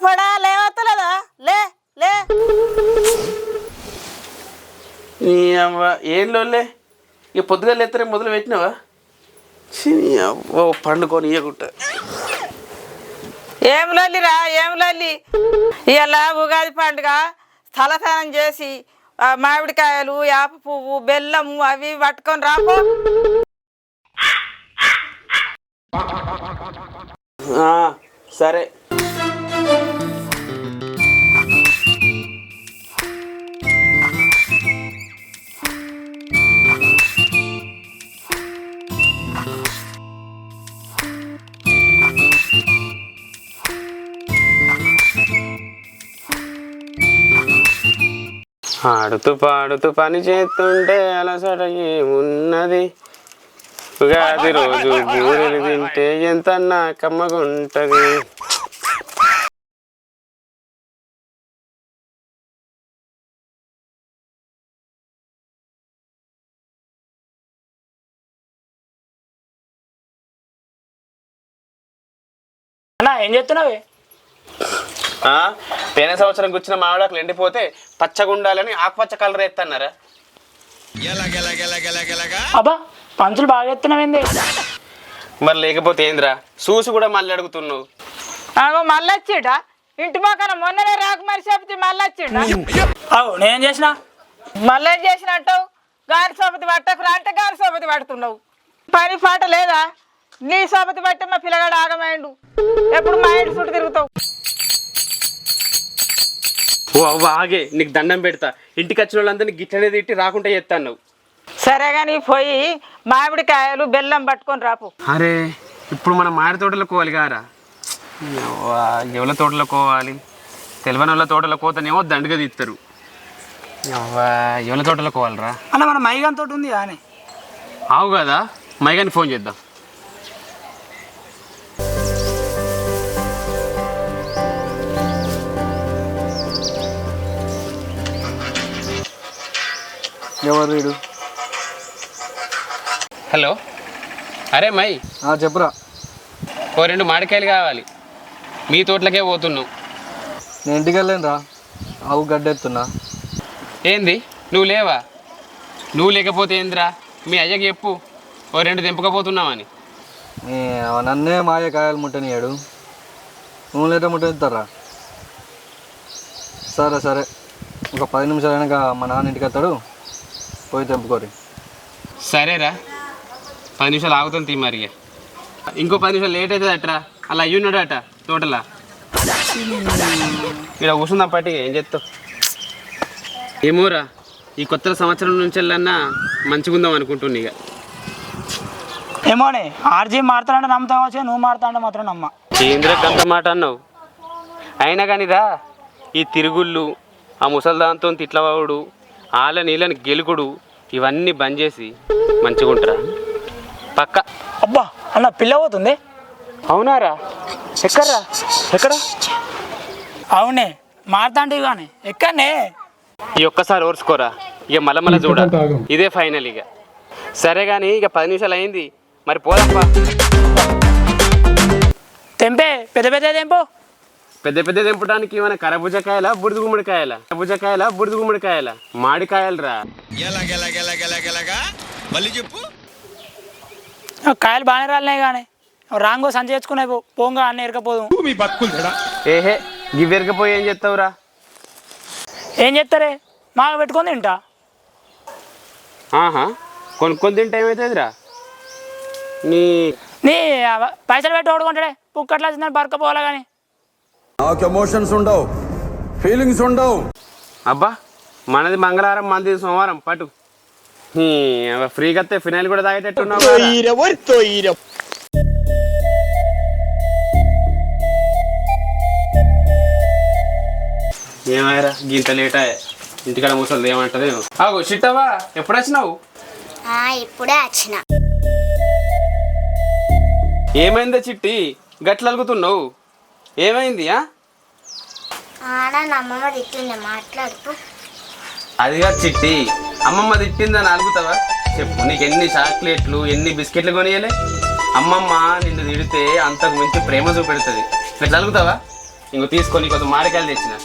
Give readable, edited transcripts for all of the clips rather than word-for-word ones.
పొడా లేవత్తలేదా? లే లే. ఏం లోలే ఇక పొద్దుగా లేత్తరే మొదలు పెట్టినావా? అవ్వ పండుకొని ఇయ్యకుంటా. ఏం లొల్లిరా ఏం లొల్లి? ఇలా ఉగాది పండుగ స్థలస్నానం చేసి మామిడికాయలు యాప పువ్వు బెల్లము అవి పట్టుకొని రాపో. సరే. ఆడుతూ పాడుతూ పని చేస్తుంటే అలసట ఏమున్నది, ఉగాది రోజు బూరెలు తింటే ఎంతన్నా కమ్మగుంటది. అన్నా ఏం చెప్తున్నావు? పోయిన సంవత్సరం కూర్చున్న మామిడాకులు ఎండిపోతే పచ్చగుండాలని ఆకుపచ్చ కలర్ ఎత్తన్నారా? అబ్బా పంచులు బాగా ఎత్తున్నావేంది? మరి లేకపోతే ఏందిరా, చూసి కూడా మళ్ళీ అడుగుతున్నావు. మళ్ళీ వచ్చిండా? ఇంటి పక్కన మొన్ననే రాకు మరి చెప్తే మళ్ళీ వచ్చిండా? అవు నేనేం చేసిన? మళ్ళీ ఏం చేసినట్టు? గాలి సోపతి పట్టకురా అంటే గాలి సోపతి పడుతున్నావు. పని పాట లేదా? నీ సోపతి పట్టే మా పిల్లగాడు ఆగమైండు. ఎప్పుడు మా ఇంటి చుట్టూ తిరుగుతావు. ఓ అవ్వ ఆగే, నీకు దండం పెడతా. ఇంటికి వచ్చిన వాళ్ళందరినీ గిట్లనే తిట్టి రాకుండా చేస్తాను. సరే కానీ పోయి మామిడికాయలు బెల్లం పట్టుకొని రాపు. అరే ఇప్పుడు మనం మామిడి తోటలో కోవాలి కారా? ఎవరి తోటలో కోవాలి? తెలివని వాళ్ళ తోటలో కోతనేమో దండగా తీస్తారు. ఎవరి తోటలో కోవాలరా? అన్న మన మైగాన్ తోట ఉంది కానీ. ఆవు కదా, మైగానికి ఫోన్ చేద్దాం. ఎవరు వీడు? హలో, అరే మై చెప్పురా. ఓ 2 మామిడికాయలు కావాలి. మీ తోటలకే పోతున్నావు. నేను ఇంటికి వెళ్ళాను రా, ఆవు గడ్డెత్తున్నా. ఏంది నువ్వు లేవా? నువ్వు లేకపోతే ఏందిరా? మీ అయ్యకి చెప్పు ఓ 2 దింపకపోతున్నావని. నన్నే మాయ కాయలు ముట్టనియాడు, నువ్వు లేట ముట్టనిస్తారా? సరే సరే, ఒక 10 నిమిషాలు అయినాక మా నాన్న ఇంటికి వస్తాడు, పోయి తెంపుకోరి. సరేరా, 10 నిమిషాలు ఆగుతుంది తీ. మరి ఇంకో 10 నిమిషాలు లేట్ అవుతుంది అట్రా. అలా అయ్యున్నాడు అట తోటలా. ఇక్కడ కూర్చుందాం పట్టి. ఏం చెప్తావు? ఏమోరా, ఈ కొత్త సంవత్సరం నుంచి వెళ్ళన్నా మంచిగా ఉందాం అనుకుంటున్నా. ఇక ఏమోనే ఆర్జీ మారుతానంటే నమ్ముతావు వచ్చి, నువ్వు మారుతానంటే మాత్రం నమ్మ. కేంద్రకు అంత మాట అన్నావు. అయినా కానీరా, ఈ తిరుగుళ్ళు, ఆ ముసల్దాంతో తిట్లవాడు, ఆళ్ళ నీళ్ళని గెలుకుడు, ఇవన్నీ బంద్ చేసి మంచిగా ఉంటారా పక్క. అబ్బా అన్న పిల్ల పోతుంది. అవునారా? ఎక్కడ్రా? ఎక్కడ? అవునే మారుతా అంటే కానీ ఎక్కడనే. ఈ ఒక్కసారి ఓర్చుకోరా, ఇక మళ్ళీ చూడ. ఇదే ఫైనల్ ఇక. సరే కానీ ఇక 10 నిమిషాలు అయింది, మరి పోదప్పా. తెంపే పెద్ద పెద్ద తెంపు. పెద్ద పెద్ద తెంపడానికి ఏమైనా కరబుజకాయల బుడిది గుమ్మడికాయల? కరబుజకాయల బుడిది గుమ్మడికాయల? మామిడికాయలు రా. కాయలు బాగానే రాలినాయి కానీ రాంగో సంచి తెచ్చుకున్నాయి పోంగా అన్నీ ఎరకపోదు. ఏహే గివి ఎరకపోయి ఏం చేస్తావురా? ఏం చేస్తారే, మాకు పెట్టుకొని తింటా. కొనుక్కొని తింటే ఏమవుతుందిరా? నీ నీ పైసలు పెట్టి ఓడుకుంటాడే పుక్కట్లా వచ్చిందని బరకపోవాలా కానీ. నాకు ఎమోషన్స్ ఉండవు, ఫీలింగ్స్ ఉండవు. అబ్బా మనది మంగళవారం, మనది సోమవారం పట్టు. ఫ్రీగా వస్తే ఫినాయిల్ కూడా తాగేటట్టున్నావు. ఏమాయరా గీంత లేటా? ఇంటికాడ ముసలి ఏమంటది? ఆగు చిట్టవా, ఎప్పుడు వచ్చినావు? ఇప్పుడే వచ్చిన. ఏమైందా చిట్టి, గట్ల అలుగుతున్నావు? ఏమైంది? అమ్మమ్మ తిట్టింది, మాట్లాడుతూ. అదిగా చిట్టి, అమ్మమ్మ తిట్టిందని అలుగుతావా? చెప్పు, నీకు ఎన్ని చాక్లెట్లు ఎన్ని బిస్కెట్లు కొనియలే? అమ్మమ్మ నిన్ను తిడితే అంతకు మించి ప్రేమ చూపెడుతుంది, ఇట్లా అలుగుతావా? ఇంకో తీసుకొని కొంచెం మామిడికాయలు తెచ్చిన.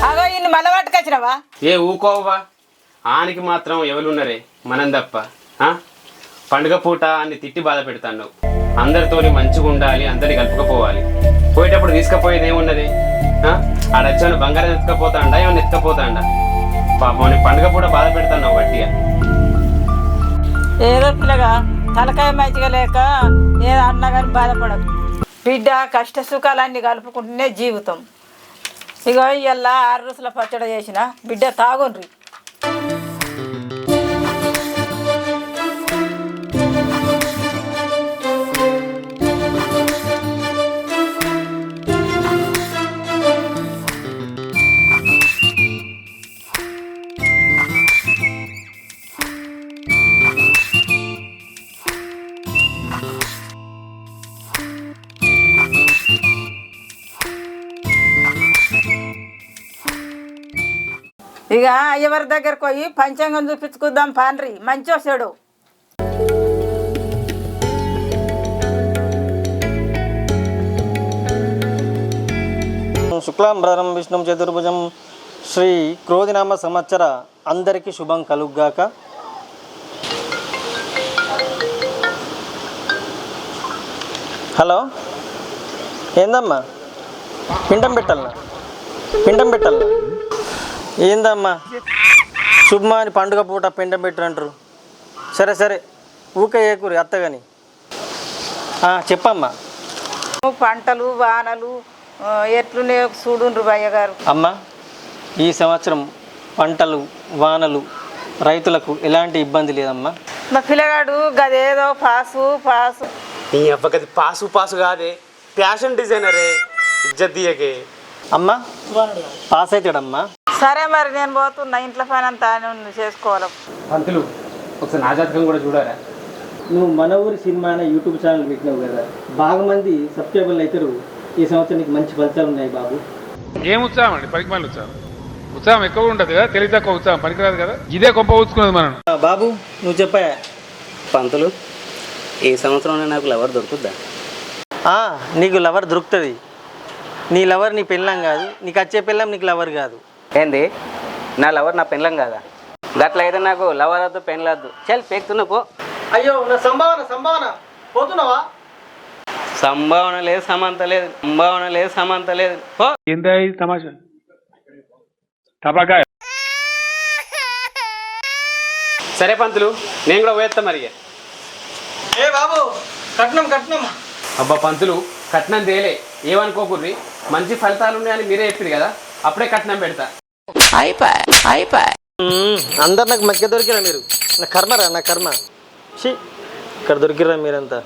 అగో ఇన్ని మళ్ళీ పట్టుకొచ్చినావా? ఏ ఊకోవా, ఆనికి మాత్రం ఎవరున్నారే మనం తప్ప. పండుగ పూట అన్ని తిట్టి బాధ పెడతాను. అందరితోని మంచిగా ఉండాలి, అందరిని కలుపుకపోవాలి. పోయేటప్పుడు తీసుకుపోయేది ఏమున్నది? ఆడొచ్చాను బంగారం ఎత్తుకపోతాండా, ఏమన్నా ఎత్తుకపోతాండా? పాపం పండుగ పూట బాధ పెడతాను గట్టిగా. ఏదో పిల్లగా తలకాయ మంచిగా లేక ఏదో అన్నా కానీ బాధపడదు. బిడ్డ కష్ట సుఖాలన్నీ కలుపుకుంటూనే జీవితం. ఇగో ఇవాళ 6 రోజుల పచ్చడి చేసిన బిడ్డ తాగుండ్రి. ఇక ఎవరి దగ్గరకు పోయి పంచాంగం చూపించుకుందాం పాన్రి, మంచి వస్తాడు. శుక్లాంబరం విష్ణుం చతుర్భుజం శ్రీ క్రోధినామ సంవత్సర అందరికీ శుభం కలుగ్గాక. హలో, ఏందమ్మా పిండం పెట్టాలనా? ఏందమ్మా శుభమా అని పండుగ పూట పిండం పెట్టరంటారు. సరే ఊకే ఏకూరి అత్తగాని చెప్పమ్మా. పంటలు వానలు ఎట్లునే చూడుండ్రు భయ్య గారు. అమ్మ, ఈ సంవత్సరం పంటలు వానలు రైతులకు ఎలాంటి ఇబ్బంది లేదమ్మా. మా పిల్లగాడు గదేదో పాసు నీ అబ్బగది పాసు కాదే, ఫ్యాషన్ డిజైనరే, ఇజ్జత్ దియకే. అమ్మా పాస్ అవుతాడమ్మా. సరే మరి నేను పోతున్నా, ఇంట్లో పని అంతా ఆయన చేసుకోవాలి. పంతులు ఒకసారి నా జాతకం కూడా చూడారా? నువ్వు మన ఊరి సినిమా అనే యూట్యూబ్ ఛానల్ పెట్టినావు కదా, బాగా మంది సబ్స్క్రైబర్లు అవుతారు. ఈ సంవత్సరం నీకు మంచి ఫలితాలు ఉన్నాయి బాబు. ఏం ఉత్సాహం అండి, పనికి మళ్ళీ ఉత్సాహం ఎక్కువ ఉంటుంది కదా, తెలివి తక్కువ ఉత్సాహం పనికిరాదు కదా, ఇదే గొప్ప ఊచుకున్నది మనం. బాబు నువ్వు చెప్పా. పంతులు, ఈ సంవత్సరం నాకు లవర్ దొరుకుద్దా? నీకు లవర్ దొరుకుతుంది. నీ లవర్ నీ పెళ్ళం కాదు, నీకు వచ్చే పెళ్ళం నీకు లవర్ కాదు. ఏంది, నా లవర్ నా పెళ్ళం కాదా? గట్ల అయితే నాకు లవర్ వద్దు పెళ్ళొద్దు, చల్ పేక్తున్నా పో. అయ్యో నా సంభావన పోతున్నావా? సంభావన లేదు సమంత లేదు పో. ఏందా ఇది తమాషా? టపాకాయ. సరే పంతులు, నేను కూడా పోయేస్తా మరి. ఏ బాబు కట్నం. అబ్బా పంతులు, కట్నం తేలే, ఏమనుకోకుర్రి. మంచి ఫలితాలు ఉన్నాయని మీరే చెప్పింది కదా, అప్పుడే కట్నం పెడతా. అందరు నాకు మధ్య దొరికిరా మీరు. నా కర్మ ఇక్కడ దొరికిరా మీరంతా.